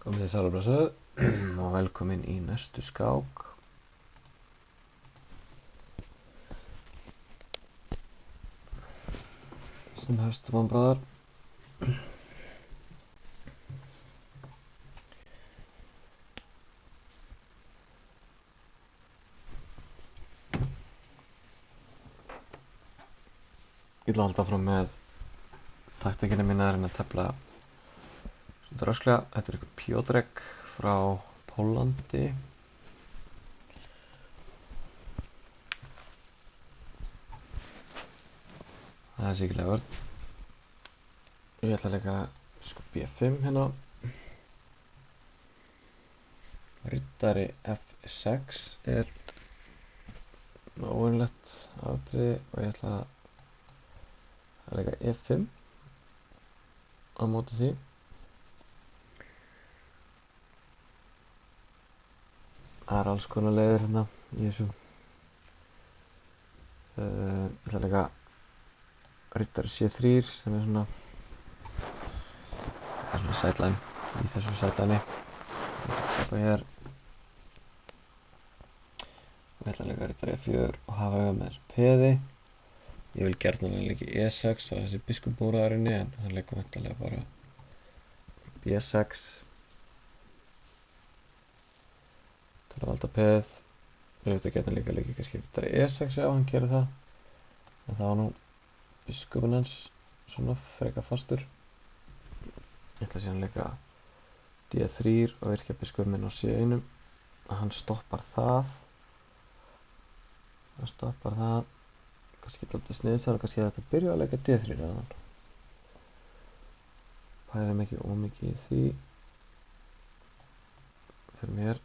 Komið þið sæl og blessuð og velkomin í næstu skák. Sem hefst vonbráðar. Ég ætla að halda áfram með taktíkina mína að reyna að tefla svolítið rösklega. Þetta er ykkur Piotrek frá Póllandi. Það er síkilega vörn. Ég ætla að leika B5 hérna. Riddari F6 er óvenjulegt afbrigði og ég ætla að leika E5 á móti því. Það er alls konar leiðir hérna í þessu. Ég ætla að leika riddari C3 sem er svona sideline í þessu sideline. Og hér og ég ætla að leika riddari E4 og hafa auga með þessu peði. Ég vil gjarnan að leika E6 á þessi biskupmúraðarinni en hann leikur væntanlega bara B6 til að valda peð. Ég veit að geta líka leikið kannski riddari E6 ef hann gerir það en þá nú biskupinn hans svona freka fastur. Ég ætla síðan að leika D3 og virkja biskupinn minn á C1 og hann stoppar það. Kannski alltaf sniðið þar og kannski þetta byrja að leika D3 redan. Pærum ekki ómikið í því fyrir mér.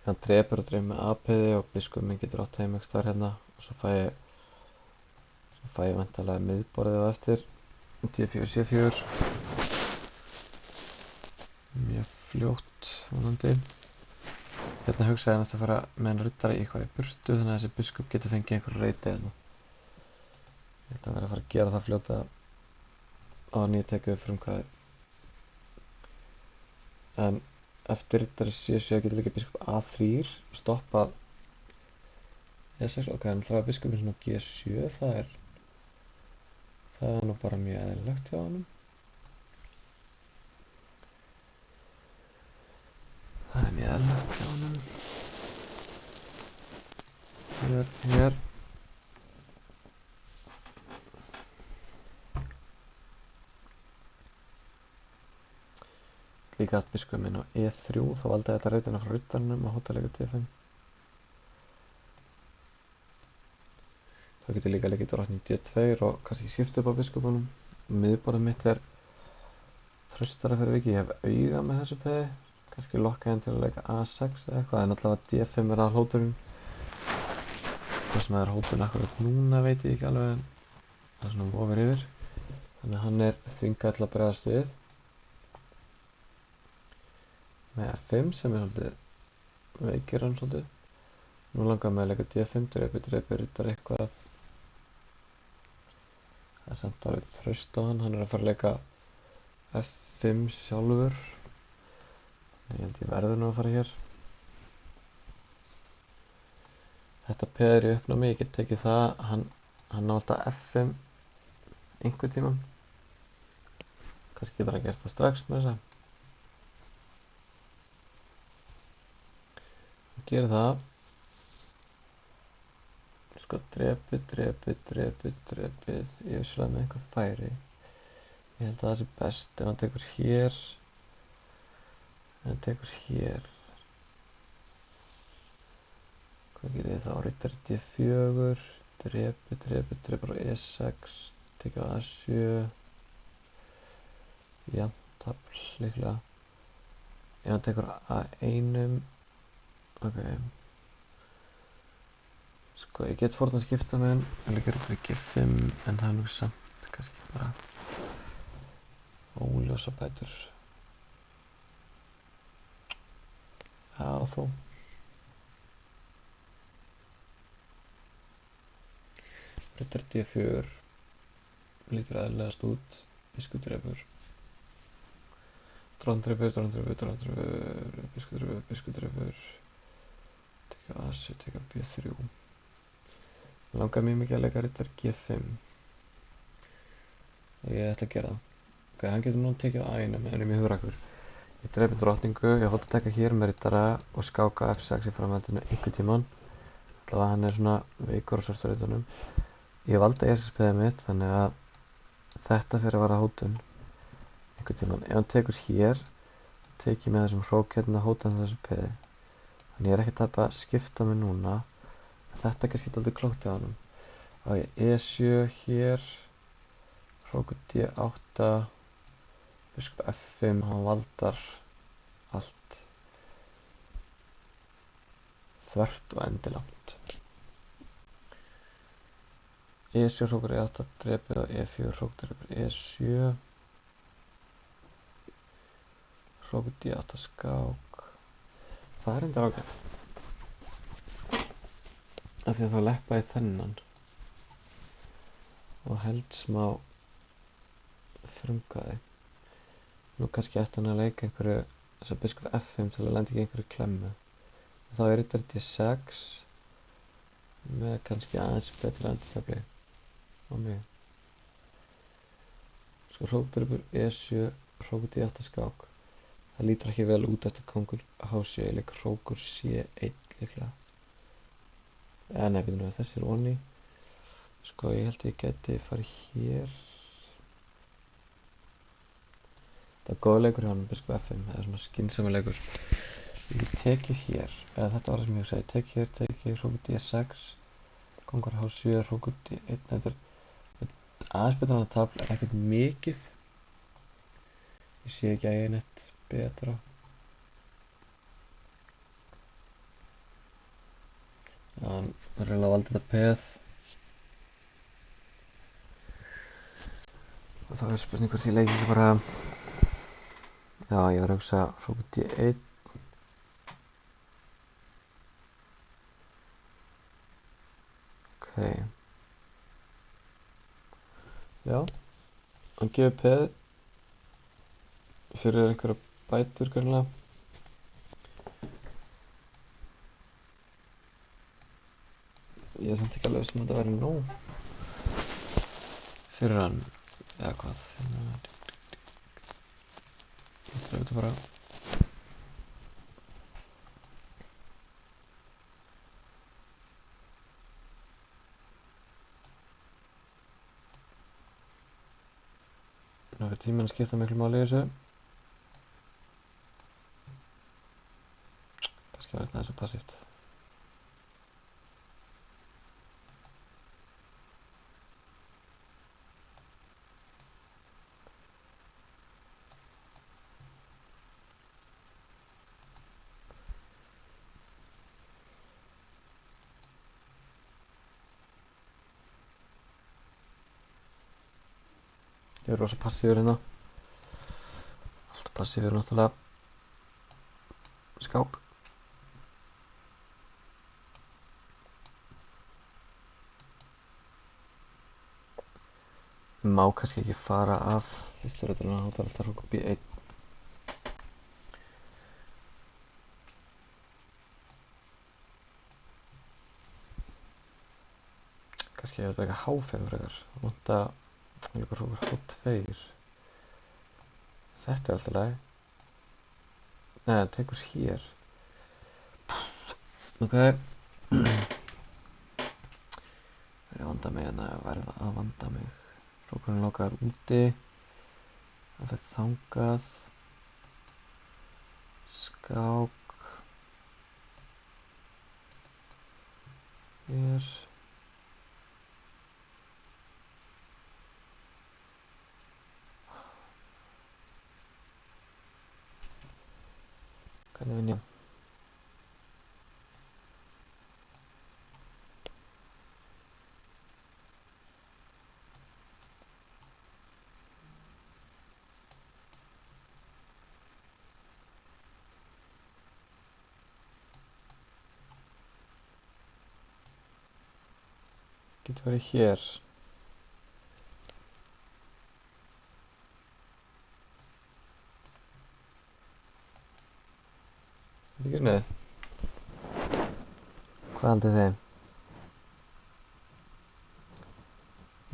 Hann drepur og dreif með A-peði og biskupinn minn getur átt heim ekstar hérna og svo fæ ég væntanlega miðborðið á eftir D4, C4 mjög fljótt vonandi. Hérna hugsaði ég að fara með hann riddari eitthvað í burtu þannig að þessi biskup getur fengið einhver reyti hérna. Ég ætla að vera að fara að gera það fljóta á að nýja tekið upp frumkvæði. En eftir riddari C7 getur líka biskup A3 stoppað E6. Ok, hann þarf að biskupinn svona G7, það er nú bara mjög eðlilegt hjá honum. Það er mjög eðlilegt hjá honum. Hér. Líka allt biskupinn minn á E3, þá valdi ég þetta reytina frá riddaranum að hóta leika D5. Þá getur líka leikið drottning D2 og kannski skipta upp á biskupunum. Miðborðið mitt er traustara fyrir vikið. Ég hef auga með þessu peði. Kannski lokka henn til að leika A6 eða eitthvað, en allavega D5 er að hóturinn. Hvað sem er hóturinn akkurat núna veit ég ekki alveg, en það er svona vofir yfir. Þannig að hann er þvingað til að bregðast við. Með F5 sem er svolítið veikir hann svolítið. Nú langar mig að leika D5, drepi riddari eitthvað. Það er samt alveg traust á hann er að fara að leika F5 sjálfur. Ég held ég verður nú að fara hér. Þetta peð er í uppnámi, ég get tekið það, hann ná alltaf F5 einhvern tímann. Kannski getur hann gert það strax með þessa. Hann gerir það. Sko drepið, ég vissulega með einhver færi. Ég held að það sé best ef hann tekur hér. Hvað gerir ég þá? Riddari D4, drepur á E6, tekið á A7. Jafntafl líklega. Ef hann tekur A1, ok. Sko ég get fórn að skipta með hann, en líka riddari G5, en það er nú samt kannski bara óljósa bætur. Já þó. Riddari D4 lítur eðlilegast út, biskup drepur. Drottndröfur, biskudröfur. Teka A7, teka B3. Mér langar mjög mikið að leika riddar G5. Og ég ætla að gera það. Ok, hann getur nú tekið á A1 meðan ég er mjög hugrakur. Ég drepi drottningu, ég hótt að taka hér með riddara og skáka F6 í framhaldinu einhvern tímann. Allavega hann er svona veikur á svörtu riddunum. Ég valdi ESS-peðið mitt, þannig að þetta fyrir að vara hótun einhvern tímann. Ef hann tekur hér, tek ég með þessum hrók hérna hóta hann þessu peði. Þannig ég er ekki að tapa að skipta mig núna. Þetta er kannski aldrei klókt hjá honum. Á ég E7 hér, hrókur D8, biskup F5, hann valdar allt þvert og endilangt. E7 hrókur E8 drepið og E4 hrókur drepið E7. Hrókur D8 skák. Það er enda ágætt. Af því að þá leppa ég þennan og held smá frumkvæði. Nú kannski ætti hann að leika einhverju þess að biskup F5 til að lenda ekki einhverju klemmu. Þá er riddari D6 með kannski aðeins betra endurtafli á mig. Sko hrókdröpur E7, hrókur D8 skák. Það lítur ekki vel út eftir kóngur H7, ég leik hrókur C1 líklega. Nei, býtum við, þessi er onni. Sko, ég held að ég geti farið hér. Það er góð leikur hjá hann, biskup F5, það er svona skynsamur leikur. Ég teki hér, eða þetta var það sem ég segi, teki hér, hrókur D6, kóngur H7, hrókur D1, þetta er aðeins betra en að tafla, ekkert mikið. Ég sé ekki að ég er neitt betra. Hann er reyna að valda þetta peð. Og þá er spurning hvort ég leiki ekki bara... Já, ég var að hugsa hrókur D1. Ok. Já. Hann gefur peð. Fyrir einhverja bætur greinlega. Ég er samt ekki alveg sem að þetta væri nóg. Fyrir hann. Eða hvað. Ég tror þetta bara. Nú er tíminn að skipta miklu máli í þessu. Kannski var þetta eins og passíft. Ég er rosa passífur hérna. Alltaf passífur náttúrulega. Skák. Má kannski ekki fara af fyrstu rödduna, þá er alltaf hrókur B1. Kannski er þetta eitthvað H5 frekar. Vanta líka hrókur H2. Þetta er alltaf lagi. Nei, það tekur hér. Ok. Ég vanda mig en að verða að vanda mig. Hrókurinn lokaður úti. Það fyrir þangað. Skák. Hér. Hvernig vinn ég? Getur verið hér. Ekki unnið? Hvað haldið þið?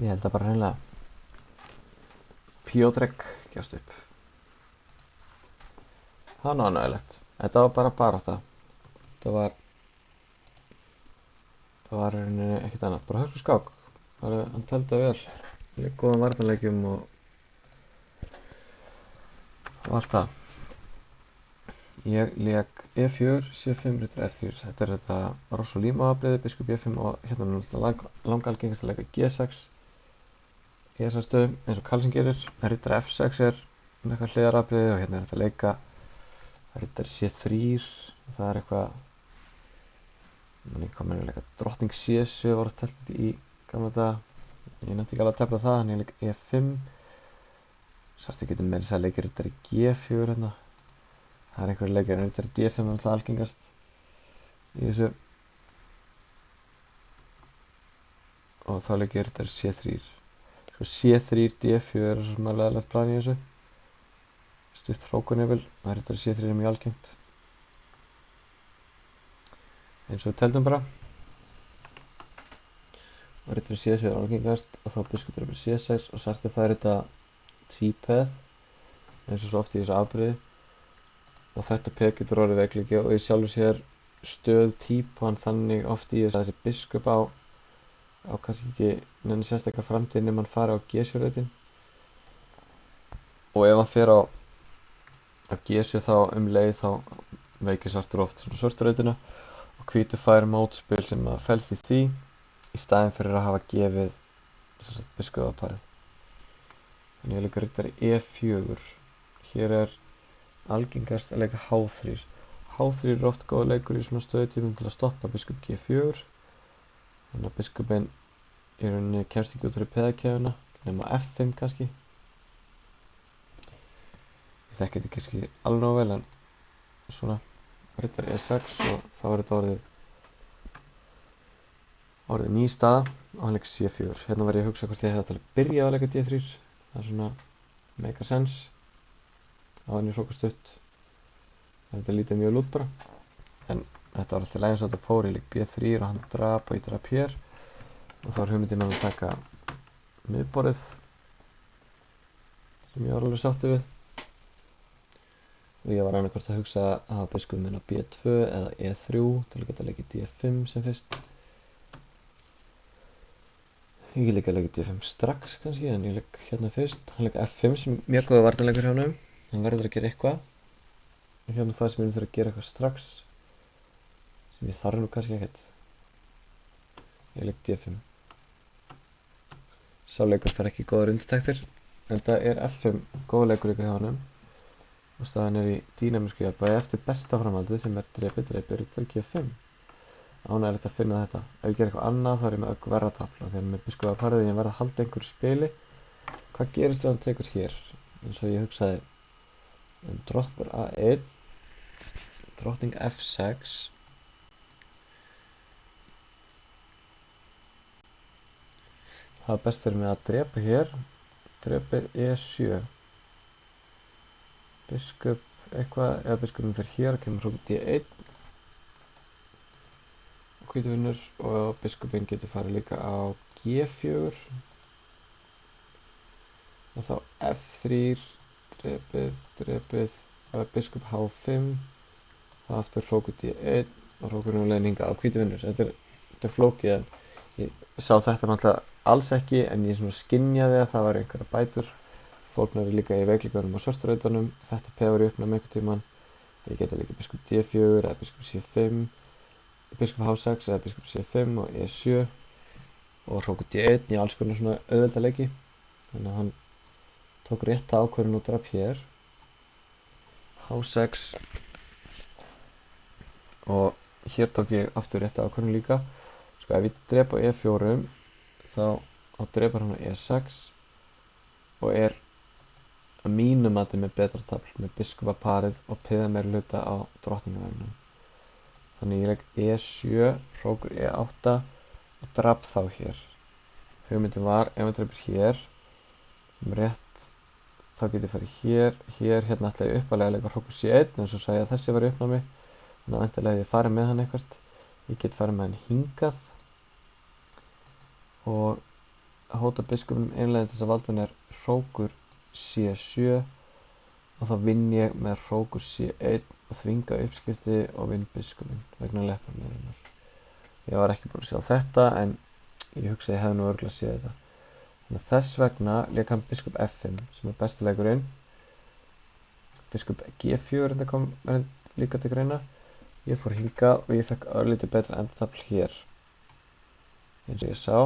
Ég held að bara hreinlega Piotrek gefst upp. Það var ánægilegt. Þetta var bara barátta. Það var í rauninni ekkert annað. Bara hörku skák. Hann teldi það vel. Lék góðan varnarleikjum og allt það. Ég lék E4, C5, rittur F3. Þetta er þetta Ross og Lima afbrigði, biskup E5 og hérna er náttúrulega langalgengast að leika G6 í þessar stöðum eins og Karlsson gerir. Rittur F6 er eitthvað hliðarafbrigði og hérna er þetta að leika rittur C3. Það er eitthvað ég kom með að leika drottning C7 var það telt í gamla daga. Ég nefndi ekki alveg að tefla það, þannig ég leik E5. Sástu getur meira að leika rittur í G4 hérna. Það er einhverju leikir en rittur í D5 er alltaf algengast í þessu. Og þá leik ég rittur C3. Svo C3, D4 er svona leðilegt plan í þessu. Stutt hrókunefil, það rittur í C3 er mjög algengt. Eins og við teldum bara. Og rittur í C7 er algengast og þá biskup drepur C6 og sartu fær þetta tvípeð eins og svo oft í þessu afbrigði. Og þetta peð getur orðið veikleiki og í sjálfu sér stöð típan þannig oft í þess að þessi biskup á kannski ekki neina sérstaklega framtíð nema hann fari á G7-rautin. Og ef hann fer á G7 þá leið þá veikir svartur oft svona svörturrautina og hvítur fær mótspil sem að felst í því í staðinn fyrir að hafa gefið biskupaparið. Þannig ég leika rittar í E4. Hér er algengast að leika H3. H3 er oft góð leikur í svona stöðutímum til að stoppa biskup G4. Þannig að biskupinn í rauninni kemst ekki út fyrir peðakefuna nema F5 kannski. Ég þekki þetta kannski alveg nógu vel en svona rittar E6 og þá er þetta orðið ný staða og hann leik C4. Hérna var ég að hugsa hvort ég hefði til að byrja að leika D3. Það er svona make a sense á hann í hrókastutt. Þetta lítið mjög lút bara en þetta var alltaf lægins að þetta fór. Ég leik B3 og hann drap og ég drap hér og þá er hugmyndin að taka miðborðið sem ég var alveg sáttur við. Og ég var annað hvort að hugsa að hafa biskupinn minn á B2 eða E3 til að geta leikið D5 sem fyrst. Ég get líka að leika D5 strax kannski en ég leik hérna fyrst. Hann leik F5 sem mjög góður varnarleikur hjá honum. Hann verður að gera eitthvað. Og hérna það sem ég þurfa að gera eitthvað strax sem ég þarf nú kannski ekkert. Ég leik D5. Sá leikur fær ekki góðar undirtektir en það er F5 góð leikur líka hjá honum. Og staðan er í dýnamísku jafnvægi eftir besta framhaldið sem er drepi rittar G5. Ánægilegt að finna þetta. Ef ég ger eitthvað annað þá er ég með ögn verra tafla þegar með biskupaparið ég verð að halda einhverju spili. Hvað gerist ef hann tekur hér? Eins og ég hugsaði drottning A1 drottning F6 það er best fyrir mig að drepa hér drepir E7 biskup eitthvað eða biskupinn fyrir hér og kemur hrókur D1 og hvítur vinnur og biskupinn getur farið líka á G4 og þá F3 drepið biskup H5 þá aftur hrókur D1 og hrókurinn á leiðin hingað á hvítur vinnur. Þetta er flókið en ég sá þetta náttúrulega alls ekki en ég svona skynjaði að það var einhverja bætur. Fólknar líka í veikleikunum á svörturautunum. Þetta pefur í uppnum einhvern tíman. Ég geta líka biskup D4 eða biskup C5 biskup H6 eða biskup C5 og E7 og hrókur D1 í alls konar svona auðvelda leiki. Þannig að hann tók rétta ákvörðun og drap hér H6 og hér tók ég aftur rétta ákvörðun líka. Sko ef ég drepa á E4 þá drepar hann á E6 og er að mínu mati með betra tafl með biskupaparið og piða meira hluta á drottningaveginum. Þannig ég legg E7, hrókur E8 og drap þá hér. Hugmyndin var ef hann drepur hér rétt þá get ég farið hér, hérna ætla ég uppalega að leika hrókur C1 en svo sagði ég að þessi var í uppnámi Þannig að væntanlega ef ég farið með hann eitthvað, ég get farið með hann hingað og hóta biskupnum einlega til þess að valda hann hrókur C7 og þá vinn ég með hrókur C1 og þvinga uppskipti og vinn biskupinn vegna lepparnýrinnar. Ég var ekki búinn að sjá þetta en ég hugsa að ég hefði nú örugglega séð þetta. Þannig að þess vegna lék hann biskup F5 sem besti leikurinn. Biskup G4 þetta kom líka til greina. Ég fór hingað og ég fekk örlítið betra endatafl hér. Eins og ég sá.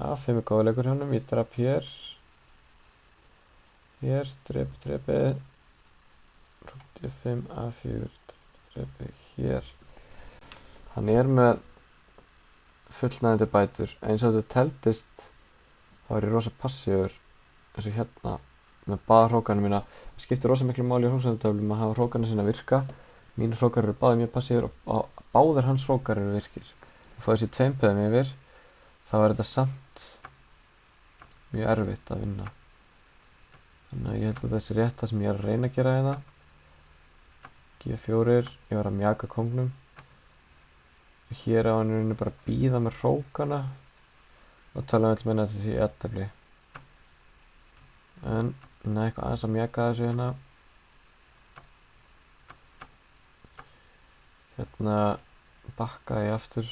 A5 góður leikur hjá honum, ég drap hér. Hér, drepi. D5, A4, drepi hér. Hann með fullnægjandi bætur. Eins og þetta teldist, þá ég rosa passífur eins og hérna með báða hrókarna mína. Það skiptir rosa miklu máli í hróksendatöflum að hafa hrókarna sína virka. Mínir hrókar eru báðir mjög passífur og báðir hans hrókar eru virkir. Ef þessi tveim peðum yfir, þá þetta samt mjög erfitt að vinna. Þannig að ég held að þessi rétta sem ég að reyna að gera hérna. G4, ég var að mjaka kongnum. Hér á hann bara að bíða með hrókana og tala um minna þessi í jafntefli. En eitthvað aðeins að mjaka þessu hérna. Hérna bakkaði ég aftur.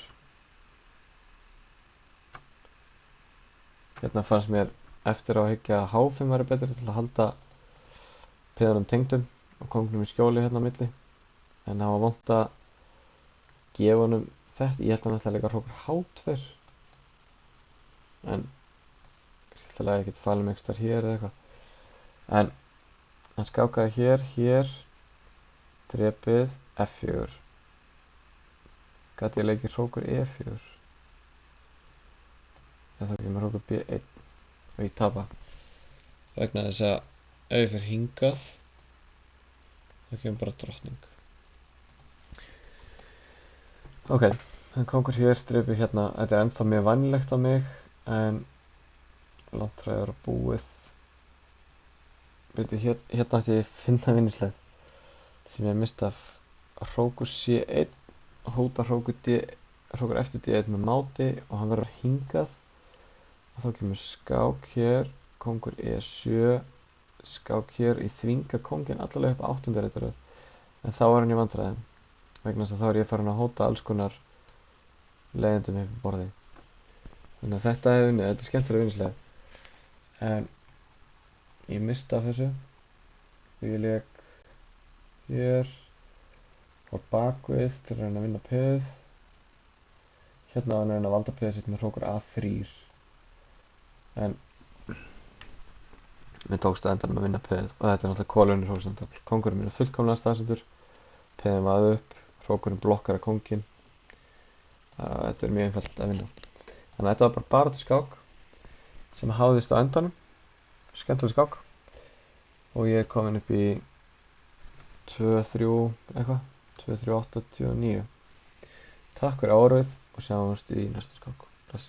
Hérna fannst mér eftir á að hyggja að H5 væri betri til að halda peðanum tengdum og kongnum í skjóli hérna á milli. En það var vont að gefa honum þetta. Ég held að hann ætlaði líka hrókur H2. En ég ætlaði að ég geti falið mig einhvers staðar hér eða eitthvað. En hann skákaði hér, drepið F4. Gat ég leikið hrókur E4. Eða þá kemur hrókur B1 og ég tapa. Vegna þess að ef ég fer hingað, þá kemur bara drottning. Ok, hann kongur hér, drepið hérna. Þetta ennþá mjög vænlegt á mig, en langt frá að vera búið. Veitu, hérna ætti ég að finna vinningsleið sem ég mista af hrókur C1 og hóta hrókur eftir D1 með máti og hann verður hingað og þá kemur skák hér, kongur E7, skák hér, ég þvinga konginn allavega upp á 8. reitaröð en þá hann í vandræðum vegna þess að þá ég farin að hóta alls konar leiðindum upp í borði. Þannig að þetta hefur unnið, þetta skemmtilega vinningsleið en ég mista af þessu og ég leik hér og bakvið til að reyna að vinna peð. Hérna var hann að reyna að valda peðið sitt með hrókur A3 en mér tókst að endanum að vinna peð og þetta náttúrulega kolunir hróksendafl. Kongurinn minn fullkomlega staðsettur, peðin var upp, hrókurinn blokkar að konginn. Þetta mjög einfalt að vinna. Þannig að þetta var bara baráttu skák sem háðist á endanum. Skemmtileg skák og ég komin upp í 2-3-89. Takk fyrir árið og sjáumst í næstu skák. Bless.